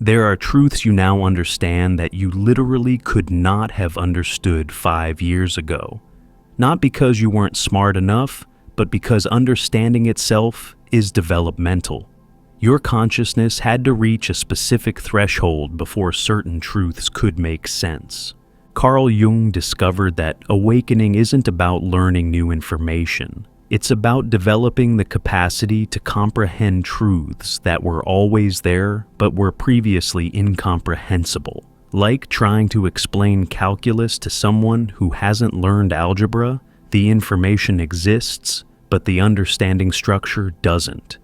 There are truths you now understand that you literally could not have understood 5 years ago. Not because you weren't smart enough, but because understanding itself is developmental. Your consciousness had to reach a specific threshold before certain truths could make sense. Carl Jung discovered that awakening isn't about learning new information. It's about developing the capacity to comprehend truths that were always there but were previously incomprehensible. Like trying to explain calculus to someone who hasn't learned algebra, the information exists, but the understanding structure doesn't.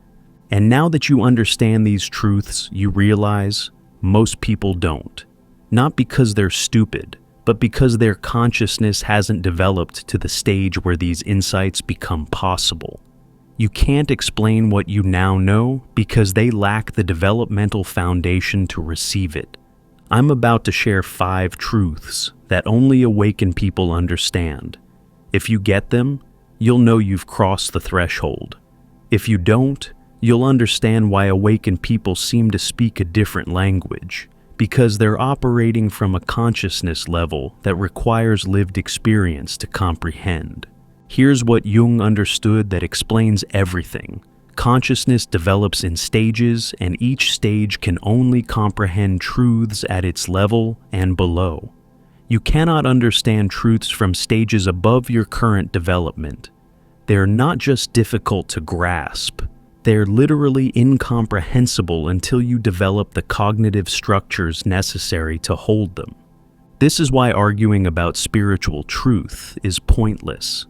And now that you understand these truths, you realize most people don't. Not because they're stupid, but because their consciousness hasn't developed to the stage where these insights become possible. You can't explain what you now know because they lack the developmental foundation to receive it. I'm about to share 5 truths that only awakened people understand. If you get them, you'll know you've crossed the threshold. If you don't, you'll understand why awakened people seem to speak a different language. Because they're operating from a consciousness level that requires lived experience to comprehend. Here's what Jung understood that explains everything. Consciousness develops in stages, and each stage can only comprehend truths at its level and below. You cannot understand truths from stages above your current development. They're not just difficult to grasp. They're literally incomprehensible until you develop the cognitive structures necessary to hold them. This is why arguing about spiritual truth is pointless.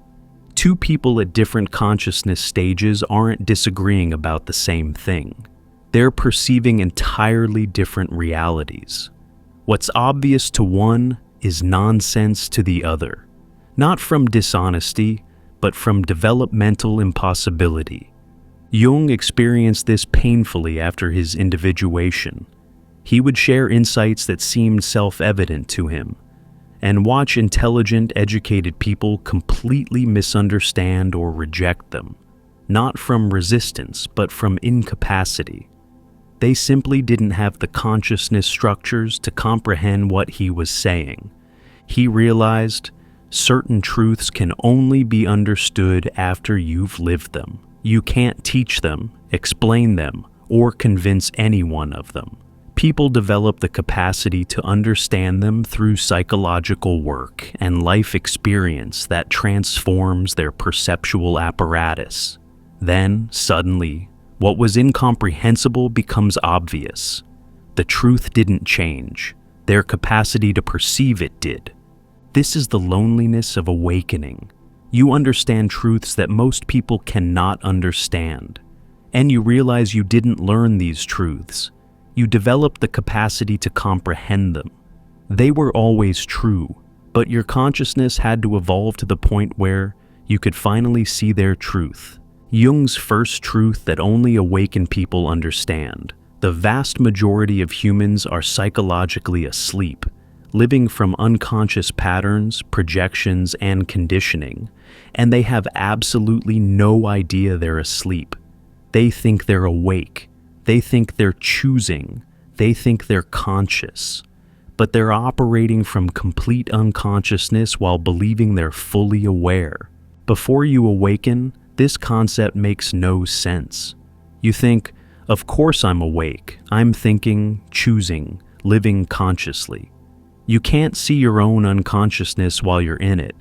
2 people at different consciousness stages aren't disagreeing about the same thing. They're perceiving entirely different realities. What's obvious to one is nonsense to the other, not from dishonesty, but from developmental impossibility. Jung experienced this painfully after his individuation. He would share insights that seemed self-evident to him, and watch intelligent, educated people completely misunderstand or reject them, not from resistance, but from incapacity. They simply didn't have the consciousness structures to comprehend what he was saying. He realized certain truths can only be understood after you've lived them. You can't teach them, explain them, or convince anyone of them. People develop the capacity to understand them through psychological work and life experience that transforms their perceptual apparatus. Then, suddenly, what was incomprehensible becomes obvious. The truth didn't change. Their capacity to perceive it did. This is the loneliness of awakening. You understand truths that most people cannot understand. And you realize you didn't learn these truths. You developed the capacity to comprehend them. They were always true, but your consciousness had to evolve to the point where you could finally see their truth. Jung's first truth that only awakened people understand. The vast majority of humans are psychologically asleep, living from unconscious patterns, projections, and conditioning, and they have absolutely no idea they're asleep. They think they're awake. They think they're choosing. They think they're conscious. But they're operating from complete unconsciousness while believing they're fully aware. Before you awaken, this concept makes no sense. You think, of course I'm awake. I'm thinking, choosing, living consciously. You can't see your own unconsciousness while you're in it.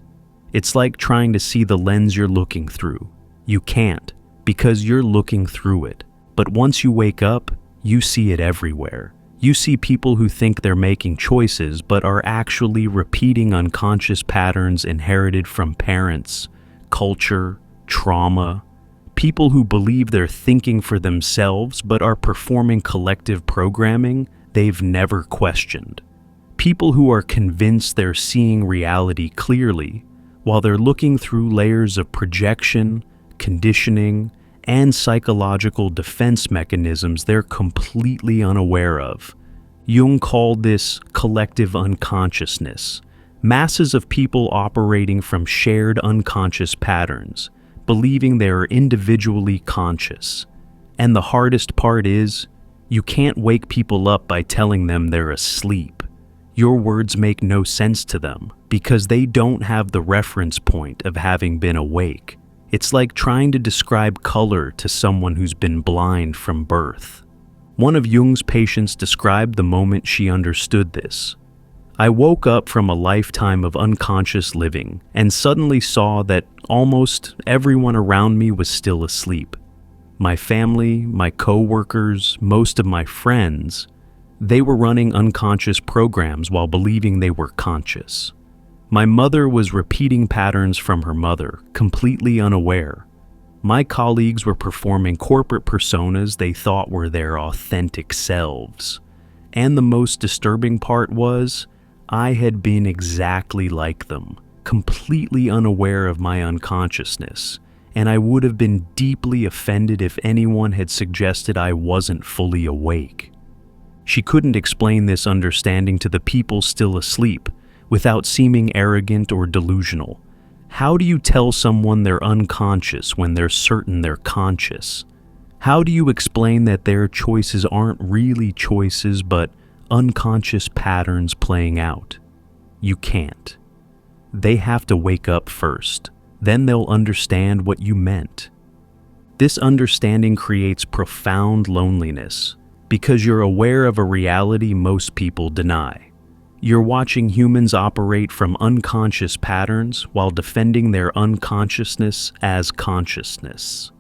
It's like trying to see the lens you're looking through. You can't, because you're looking through it. But once you wake up, you see it everywhere. You see people who think they're making choices but are actually repeating unconscious patterns inherited from parents, culture, trauma. People who believe they're thinking for themselves but are performing collective programming they've never questioned. People who are convinced they're seeing reality clearly while they're looking through layers of projection, conditioning, and psychological defense mechanisms they're completely unaware of. Jung called this collective unconsciousness. Masses of people operating from shared unconscious patterns, believing they are individually conscious. And the hardest part is, You can't wake people up by telling them they're asleep. Your words make no sense to them because they don't have the reference point of having been awake. It's like trying to describe color to someone who's been blind from birth. One of Jung's patients described the moment she understood this. I woke up from a lifetime of unconscious living and suddenly saw that almost everyone around me was still asleep. My family, my co-workers, most of my friends, they were running unconscious programs while believing they were conscious. My mother was repeating patterns from her mother, completely unaware. My colleagues were performing corporate personas they thought were their authentic selves. And the most disturbing part was, I had been exactly like them, completely unaware of my unconsciousness, and I would have been deeply offended if anyone had suggested I wasn't fully awake. She couldn't explain this understanding to the people still asleep without seeming arrogant or delusional. How do you tell someone they're unconscious when they're certain they're conscious? How do you explain that their choices aren't really choices but unconscious patterns playing out? You can't. They have to wake up first. Then they'll understand what you meant. This understanding creates profound loneliness because you're aware of a reality most people deny. You're watching humans operate from unconscious patterns while defending their unconsciousness as consciousness.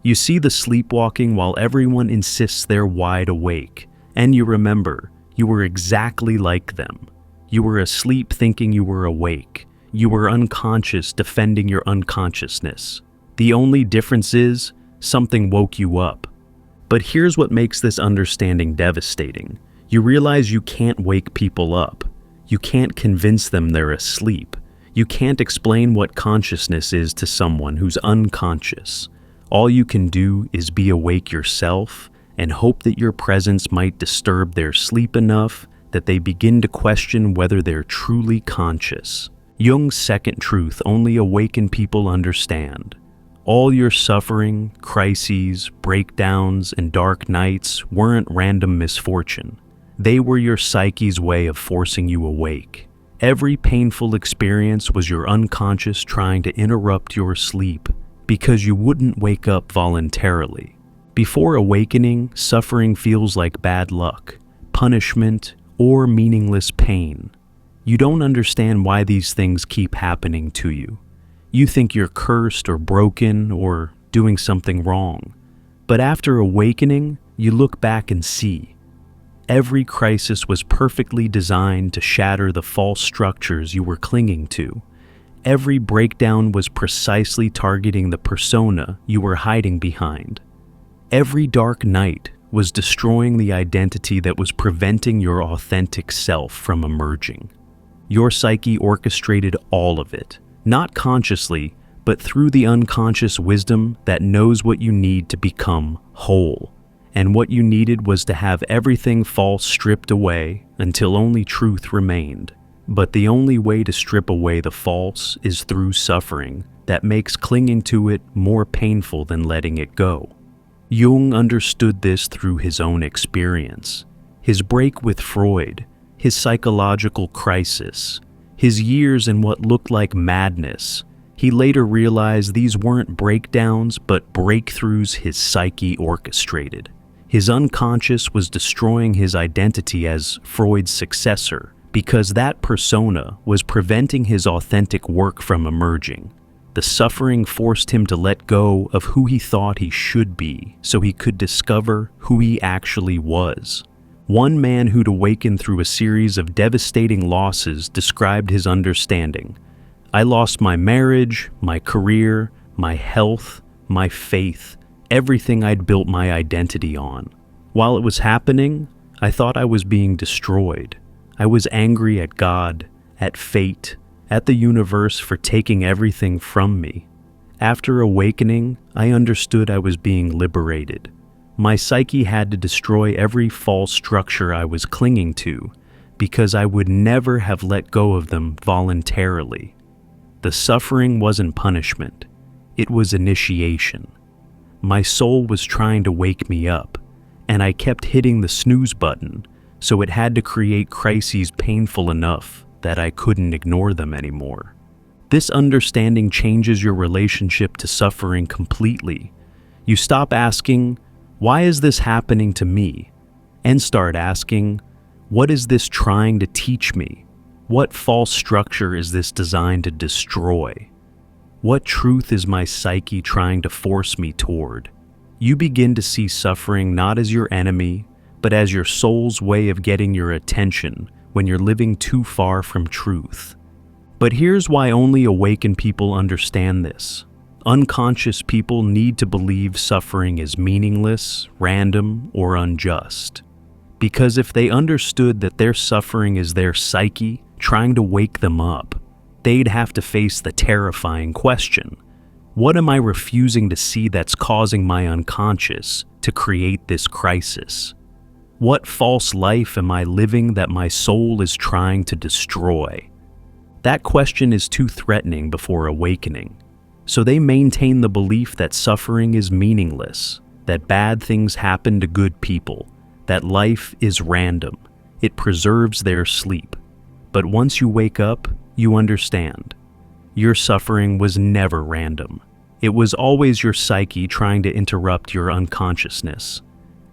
You see the sleepwalking while everyone insists they're wide awake, and you remember, you were exactly like them. You were asleep thinking you were awake. You were unconscious defending your unconsciousness. The only difference is, something woke you up. But here's what makes this understanding devastating. You realize you can't wake people up. You can't convince them they're asleep. You can't explain what consciousness is to someone who's unconscious. All you can do is be awake yourself and hope that your presence might disturb their sleep enough that they begin to question whether they're truly conscious. Jung's second truth only awakened people understand. All your suffering, crises, breakdowns, and dark nights weren't random misfortune. They were your psyche's way of forcing you awake. Every painful experience was your unconscious trying to interrupt your sleep because you wouldn't wake up voluntarily. Before awakening, suffering feels like bad luck, punishment, or meaningless pain. You don't understand why these things keep happening to you. You think you're cursed or broken or doing something wrong. But after awakening, you look back and see. Every crisis was perfectly designed to shatter the false structures you were clinging to. Every breakdown was precisely targeting the persona you were hiding behind. Every dark night was destroying the identity that was preventing your authentic self from emerging. Your psyche orchestrated all of it, not consciously, but through the unconscious wisdom that knows what you need to become whole. And what you needed was to have everything false stripped away until only truth remained. But the only way to strip away the false is through suffering that makes clinging to it more painful than letting it go. Jung understood this through his own experience. His break with Freud, his psychological crisis, his years in what looked like madness. He later realized these weren't breakdowns but breakthroughs his psyche orchestrated. His unconscious was destroying his identity as Freud's successor because that persona was preventing his authentic work from emerging. The suffering forced him to let go of who he thought he should be so he could discover who he actually was. One man who'd awakened through a series of devastating losses described his understanding. I lost my marriage, my career, my health, my faith, everything I'd built my identity on. While it was happening, I thought I was being destroyed. I was angry at God, at fate, at the universe for taking everything from me. After awakening, I understood I was being liberated. My psyche had to destroy every false structure I was clinging to because I would never have let go of them voluntarily. The suffering wasn't punishment. It was initiation. My soul was trying to wake me up, and I kept hitting the snooze button, so it had to create crises painful enough that I couldn't ignore them anymore. This understanding changes your relationship to suffering completely. You stop asking, "Why is this happening to me?" and start asking, "What is this trying to teach me? What false structure is this designed to destroy? What truth is my psyche trying to force me toward?" You begin to see suffering not as your enemy, but as your soul's way of getting your attention when you're living too far from truth. But here's why only awakened people understand this. Unconscious people need to believe suffering is meaningless, random, or unjust. Because if they understood that their suffering is their psyche trying to wake them up, they'd have to face the terrifying question: what am I refusing to see that's causing my unconscious to create this crisis? What false life am I living that my soul is trying to destroy? That question is too threatening before awakening. So they maintain the belief that suffering is meaningless, that bad things happen to good people, that life is random. It preserves their sleep. But once you wake up, you understand. Your suffering was never random. It was always your psyche trying to interrupt your unconsciousness.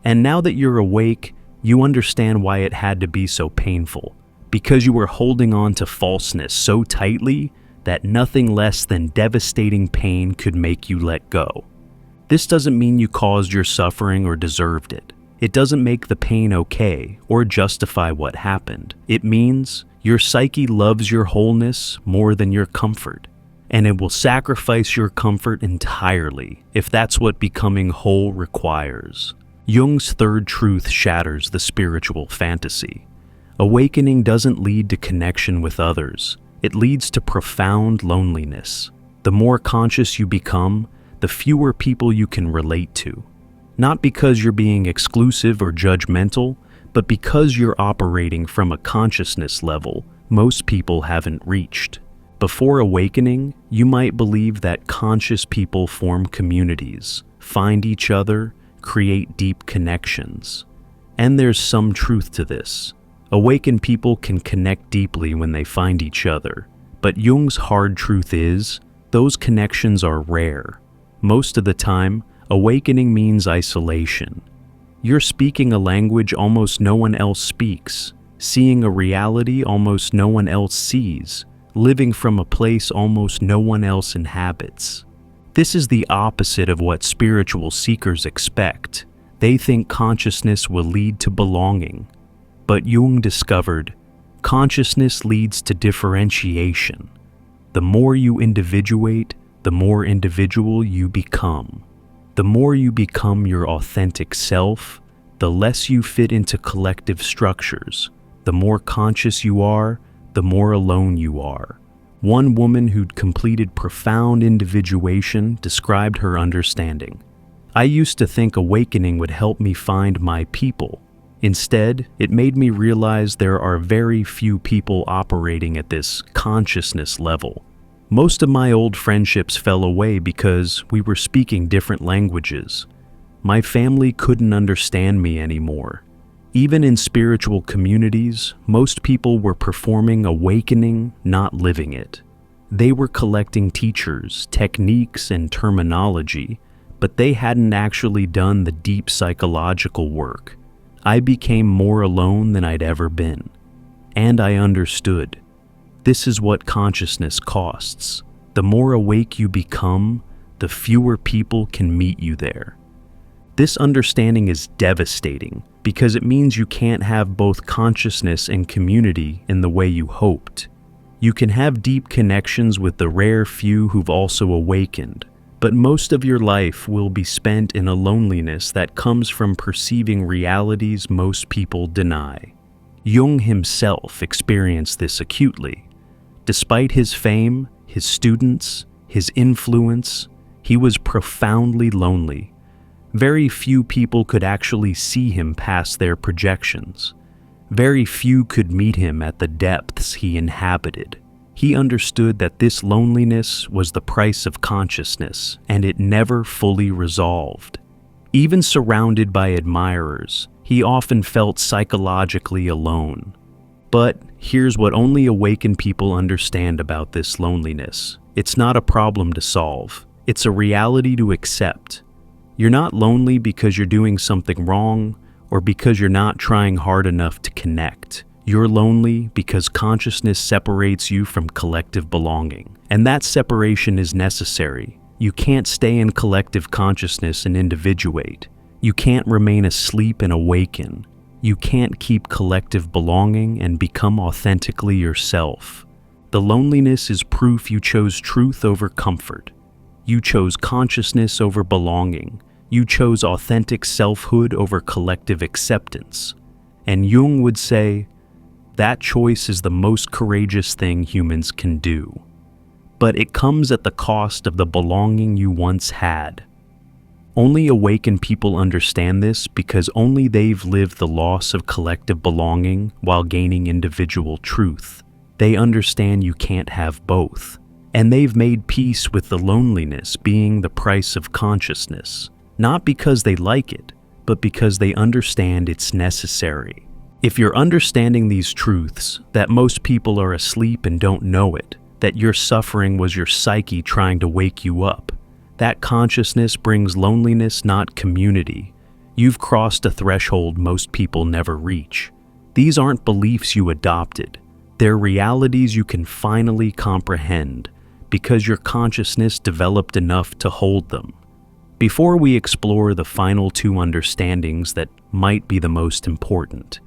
And now that you're awake, you understand why it had to be so painful. Because you were holding on to falseness so tightly that nothing less than devastating pain could make you let go. This doesn't mean you caused your suffering or deserved it. It doesn't make the pain okay or justify what happened. It means your psyche loves your wholeness more than your comfort, and it will sacrifice your comfort entirely if that's what becoming whole requires. Jung's third truth shatters the spiritual fantasy. Awakening doesn't lead to connection with others. It leads to profound loneliness. The more conscious you become, the fewer people you can relate to. Not because you're being exclusive or judgmental, but because you're operating from a consciousness level most people haven't reached. Before awakening, you might believe that conscious people form communities, find each other, create deep connections. And there's some truth to this. Awakened people can connect deeply when they find each other, but Jung's hard truth is, those connections are rare. Most of the time, awakening means isolation. You're speaking a language almost no one else speaks, seeing a reality almost no one else sees, living from a place almost no one else inhabits. This is the opposite of what spiritual seekers expect. They think consciousness will lead to belonging. But Jung discovered, consciousness leads to differentiation. The more you individuate, the more individual you become. The more you become your authentic self, the less you fit into collective structures. The more conscious you are, the more alone you are. One woman who'd completed profound individuation described her understanding. I used to think awakening would help me find my people. Instead, it made me realize there are very few people operating at this consciousness level. Most of my old friendships fell away because we were speaking different languages. My family couldn't understand me anymore. Even in spiritual communities, most people were performing awakening, not living it. They were collecting teachers, techniques, and terminology, but they hadn't actually done the deep psychological work. I became more alone than I'd ever been. And I understood. This is what consciousness costs. The more awake you become, the fewer people can meet you there. This understanding is devastating because it means you can't have both consciousness and community in the way you hoped. You can have deep connections with the rare few who've also awakened, but most of your life will be spent in a loneliness that comes from perceiving realities most people deny. Jung himself experienced this acutely. Despite his fame, his students, his influence, he was profoundly lonely. Very few people could actually see him past their projections. Very few could meet him at the depths he inhabited. He understood that this loneliness was the price of consciousness, and it never fully resolved. Even surrounded by admirers, he often felt psychologically alone. But here's what only awakened people understand about this loneliness. It's not a problem to solve. It's a reality to accept. You're not lonely because you're doing something wrong or because you're not trying hard enough to connect. You're lonely because consciousness separates you from collective belonging. And that separation is necessary. You can't stay in collective consciousness and individuate. You can't remain asleep and awaken. You can't keep collective belonging and become authentically yourself. The loneliness is proof you chose truth over comfort. You chose consciousness over belonging. You chose authentic selfhood over collective acceptance. And Jung would say, that choice is the most courageous thing humans can do. But it comes at the cost of the belonging you once had. Only awakened people understand this because only they've lived the loss of collective belonging while gaining individual truth. They understand you can't have both. And they've made peace with the loneliness being the price of consciousness, not because they like it, but because they understand it's necessary. If you're understanding these truths, that most people are asleep and don't know it, that your suffering was your psyche trying to wake you up, that consciousness brings loneliness, not community. You've crossed a threshold most people never reach. These aren't beliefs you adopted. They're realities you can finally comprehend because your consciousness developed enough to hold them. Before we explore the final two understandings that might be the most important,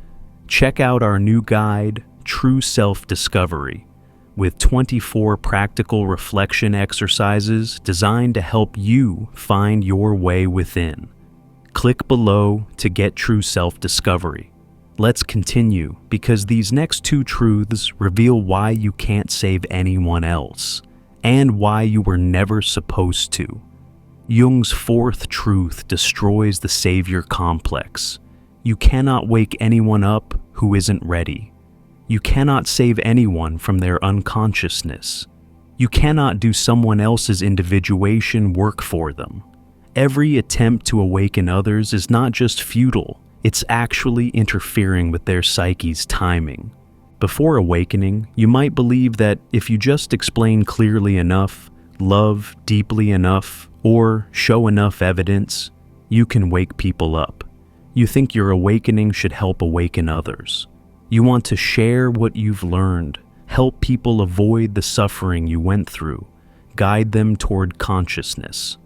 check out our new guide, True Self-Discovery, with 24 practical reflection exercises designed to help you find your way within. Click below to get True Self-Discovery. Let's continue, because these next two truths reveal why you can't save anyone else, and why you were never supposed to. Jung's fourth truth destroys the savior complex. You cannot wake anyone up who isn't ready. You cannot save anyone from their unconsciousness. You cannot do someone else's individuation work for them. Every attempt to awaken others is not just futile, it's actually interfering with their psyche's timing. Before awakening, you might believe that if you just explain clearly enough, love deeply enough, or show enough evidence, you can wake people up. You think your awakening should help awaken others. You want to share what you've learned, help people avoid the suffering you went through, guide them toward consciousness.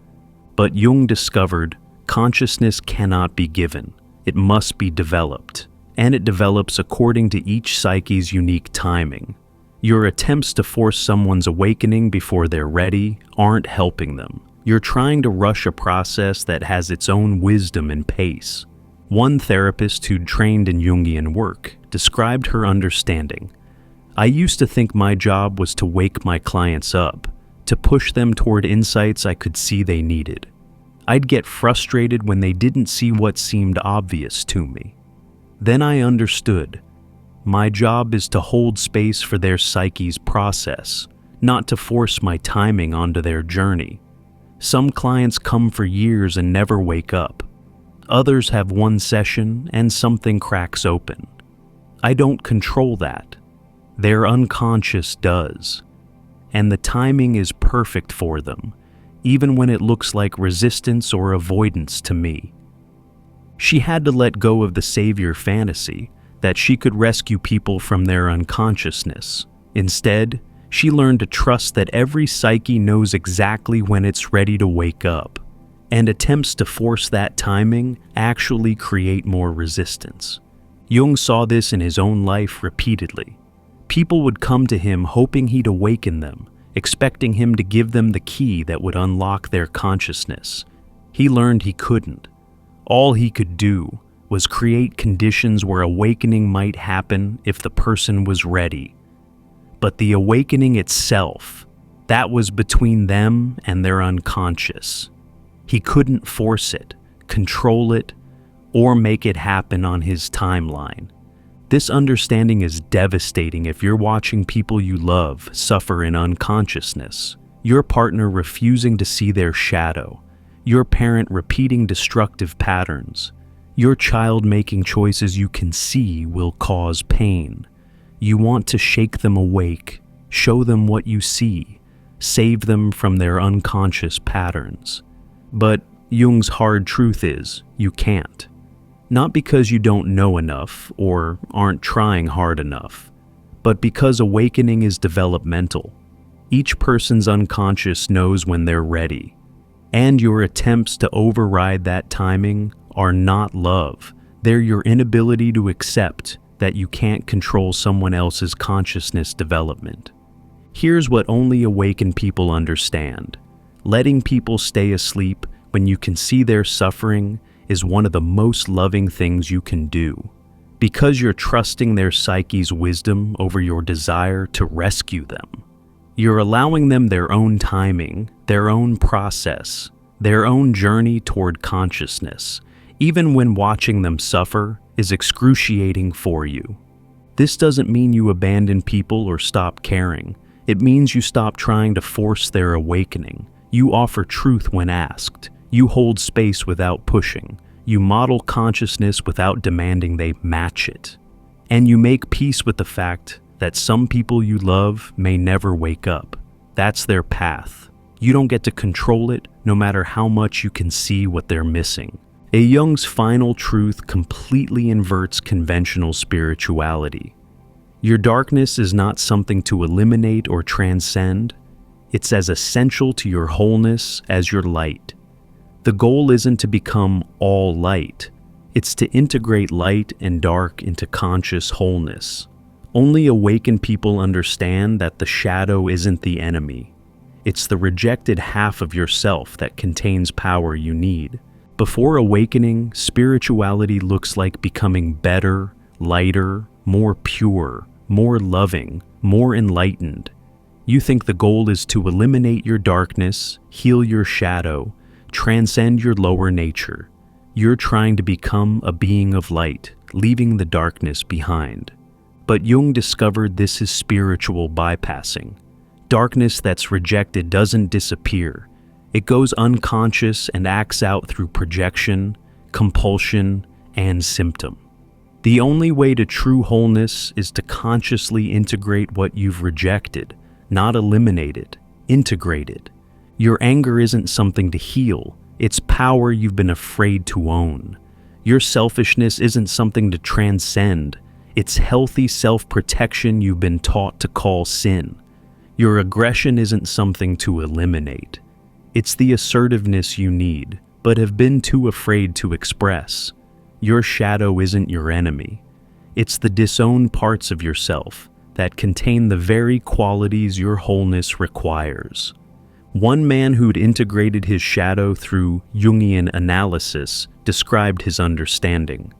But Jung discovered consciousness cannot be given. It must be developed, and it develops according to each psyche's unique timing. Your attempts to force someone's awakening before they're ready aren't helping them. You're trying to rush a process that has its own wisdom and pace. One therapist who'd trained in Jungian work described her understanding. I used to think my job was to wake my clients up, to push them toward insights I could see they needed. I'd get frustrated when they didn't see what seemed obvious to me. Then I understood. My job is to hold space for their psyche's process, not to force my timing onto their journey. Some clients come for years and never wake up. Others have one session and something cracks open. I don't control that. Their unconscious does. And the timing is perfect for them, even when it looks like resistance or avoidance to me. She had to let go of the savior fantasy that she could rescue people from their unconsciousness. Instead, she learned to trust that every psyche knows exactly when it's ready to wake up, and attempts to force that timing actually create more resistance. Jung saw this in his own life repeatedly. People would come to him hoping he'd awaken them, expecting him to give them the key that would unlock their consciousness. He learned he couldn't. All he could do was create conditions where awakening might happen if the person was ready. But the awakening itself, that was between them and their unconscious. He couldn't force it, control it, or make it happen on his timeline. This understanding is devastating if you're watching people you love suffer in unconsciousness, your partner refusing to see their shadow, your parent repeating destructive patterns, your child making choices you can see will cause pain. You want to shake them awake, show them what you see, save them from their unconscious patterns. But Jung's hard truth is, you can't. Not because you don't know enough or aren't trying hard enough, but because awakening is developmental. Each person's unconscious knows when they're ready, and your attempts to override that timing are not love. They're your inability to accept that you can't control someone else's consciousness development. Here's what only awakened people understand. Letting people stay asleep when you can see their suffering is one of the most loving things you can do, because you're trusting their psyche's wisdom over your desire to rescue them. You're allowing them their own timing, their own process, their own journey toward consciousness, even when watching them suffer is excruciating for you. This doesn't mean you abandon people or stop caring. It means you stop trying to force their awakening. You offer truth when asked. You hold space without pushing. You model consciousness without demanding they match it. And you make peace with the fact that some people you love may never wake up. That's their path. You don't get to control it, no matter how much you can see what they're missing. Jung's final truth completely inverts conventional spirituality. Your darkness is not something to eliminate or transcend. It's as essential to your wholeness as your light. The goal isn't to become all light. It's to integrate light and dark into conscious wholeness. Only awakened people understand that the shadow isn't the enemy. It's the rejected half of yourself that contains power you need. Before awakening, spirituality looks like becoming better, lighter, more pure, more loving, more enlightened. You think the goal is to eliminate your darkness, heal your shadow, transcend your lower nature. You're trying to become a being of light, leaving the darkness behind. But Jung discovered this is spiritual bypassing. Darkness that's rejected doesn't disappear. It goes unconscious and acts out through projection, compulsion, and symptom. The only way to true wholeness is to consciously integrate what you've rejected, not eliminate it, integrate it. Your anger isn't something to heal, it's power you've been afraid to own. Your selfishness isn't something to transcend, it's healthy self-protection you've been taught to call sin. Your aggression isn't something to eliminate. It's the assertiveness you need, but have been too afraid to express. Your shadow isn't your enemy. It's the disowned parts of yourself that contain the very qualities your wholeness requires. One man who'd integrated his shadow through Jungian analysis described his understanding.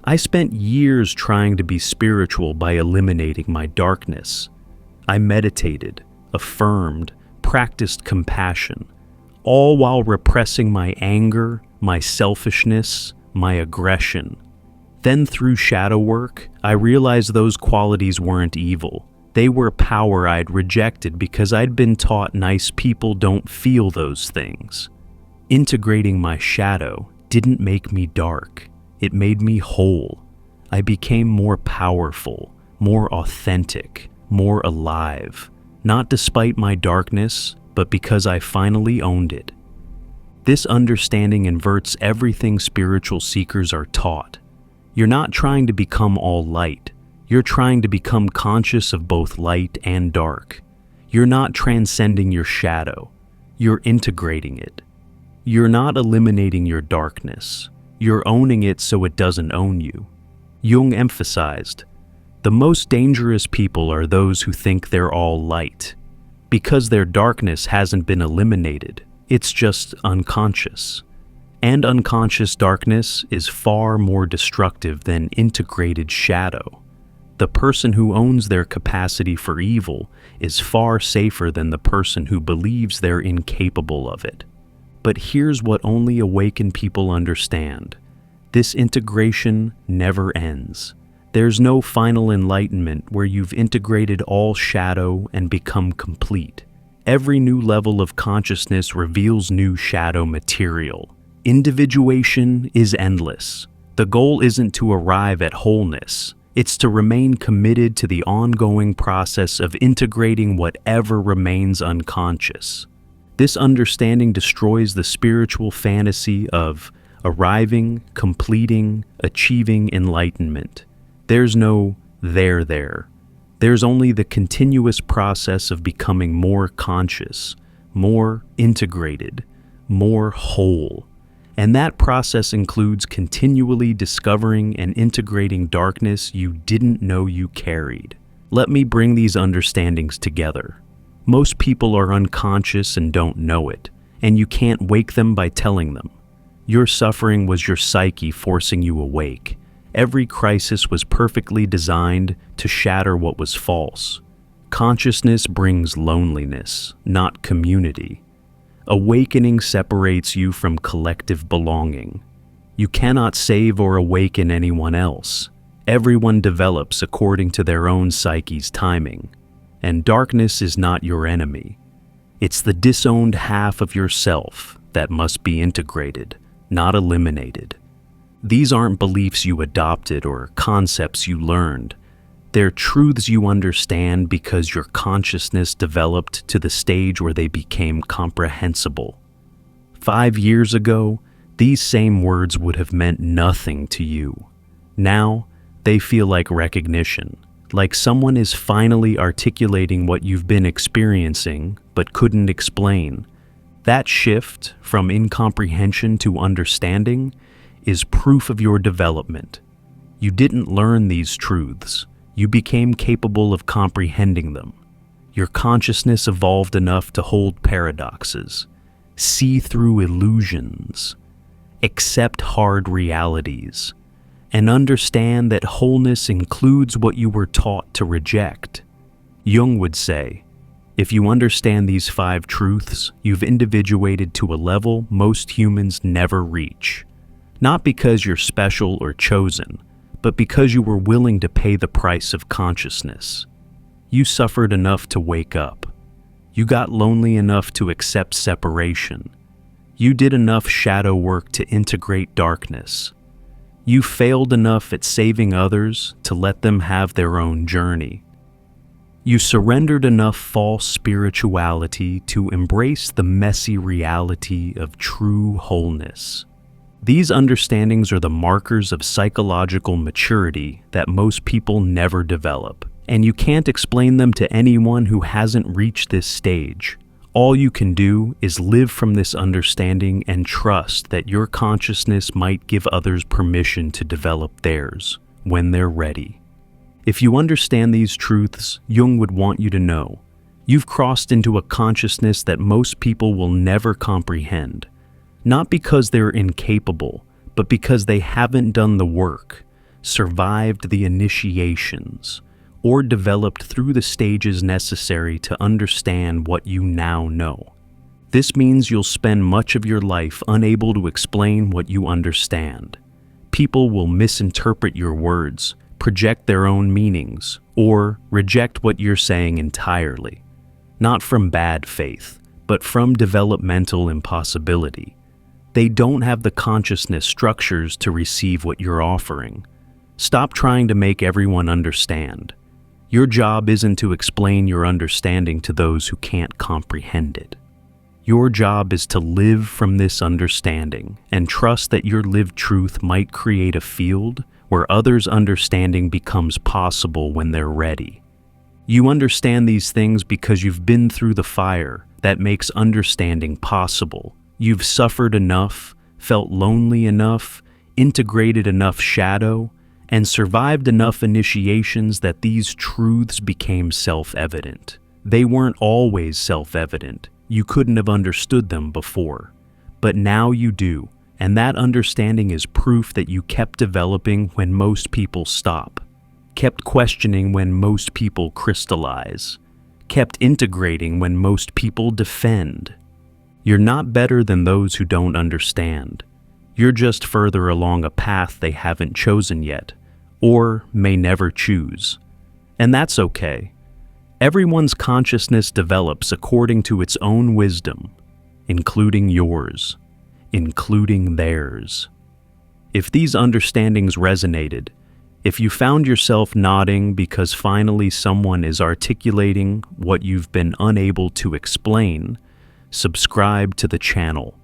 I spent years trying to be spiritual by eliminating my darkness. I meditated, affirmed, practiced compassion, all while repressing my anger, my selfishness, my aggression. Then through shadow work, I realized those qualities weren't evil. They were power I'd rejected because I'd been taught nice people don't feel those things. Integrating my shadow didn't make me dark. It made me whole. I became more powerful, more authentic, more alive. Not despite my darkness, but because I finally owned it. This understanding inverts everything spiritual seekers are taught. You're not trying to become all light. You're trying to become conscious of both light and dark. You're not transcending your shadow. You're integrating it. You're not eliminating your darkness. You're owning it so it doesn't own you. Jung emphasized, the most dangerous people are those who think they're all light. Because their darkness hasn't been eliminated, it's just unconscious. And unconscious darkness is far more destructive than integrated shadow. The person who owns their capacity for evil is far safer than the person who believes they're incapable of it. But here's what only awakened people understand. This integration never ends. There's no final enlightenment where you've integrated all shadow and become complete. Every new level of consciousness reveals new shadow material. Individuation is endless. The goal isn't to arrive at wholeness. It's to remain committed to the ongoing process of integrating whatever remains unconscious. This understanding destroys the spiritual fantasy of arriving, completing, achieving enlightenment. There's no there. There's only the continuous process of becoming more conscious, more integrated, more whole. And that process includes continually discovering and integrating darkness you didn't know you carried. Let me bring these understandings together. Most people are unconscious and don't know it, and you can't wake them by telling them. Your suffering was your psyche forcing you awake. Every crisis was perfectly designed to shatter what was false. Consciousness brings loneliness, not community. Awakening separates you from collective belonging. You cannot save or awaken anyone else. Everyone develops according to their own psyche's timing. And darkness is not your enemy. It's the disowned half of yourself that must be integrated, not eliminated. These aren't beliefs you adopted or concepts you learned. They're truths you understand because your consciousness developed to the stage where they became comprehensible. 5 years ago, these same words would have meant nothing to you. Now, they feel like recognition, like someone is finally articulating what you've been experiencing but couldn't explain. That shift from incomprehension to understanding is proof of your development. You didn't learn these truths. You became capable of comprehending them. Your consciousness evolved enough to hold paradoxes, see through illusions, accept hard realities, and understand that wholeness includes what you were taught to reject. Jung would say, if you understand these 5 truths, you've individuated to a level most humans never reach. Not because you're special or chosen, but because you were willing to pay the price of consciousness. You suffered enough to wake up. You got lonely enough to accept separation. You did enough shadow work to integrate darkness. You failed enough at saving others to let them have their own journey. You surrendered enough false spirituality to embrace the messy reality of true wholeness. These understandings are the markers of psychological maturity that most people never develop, and you can't explain them to anyone who hasn't reached this stage. All you can do is live from this understanding and trust that your consciousness might give others permission to develop theirs when they're ready. If you understand these truths, Jung would want you to know, you've crossed into a consciousness that most people will never comprehend. Not because they're incapable, but because they haven't done the work, survived the initiations, or developed through the stages necessary to understand what you now know. This means you'll spend much of your life unable to explain what you understand. People will misinterpret your words, project their own meanings, or reject what you're saying entirely. Not from bad faith, but from developmental impossibility. They don't have the consciousness structures to receive what you're offering. Stop trying to make everyone understand. Your job isn't to explain your understanding to those who can't comprehend it. Your job is to live from this understanding and trust that your lived truth might create a field where others' understanding becomes possible when they're ready. You understand these things because you've been through the fire that makes understanding possible. You've suffered enough, felt lonely enough, integrated enough shadow, and survived enough initiations that these truths became self-evident. They weren't always self-evident. You couldn't have understood them before. But now you do, and that understanding is proof that you kept developing when most people stop, kept questioning when most people crystallize, kept integrating when most people defend. You're not better than those who don't understand. You're just further along a path they haven't chosen yet, or may never choose. And that's okay. Everyone's consciousness develops according to its own wisdom, including yours, including theirs. If these understandings resonated, if you found yourself nodding because finally someone is articulating what you've been unable to explain, subscribe to the channel.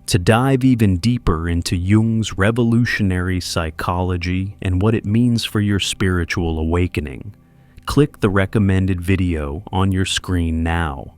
To dive even deeper into Jung's revolutionary psychology and what it means for your spiritual awakening, click the recommended video on your screen now.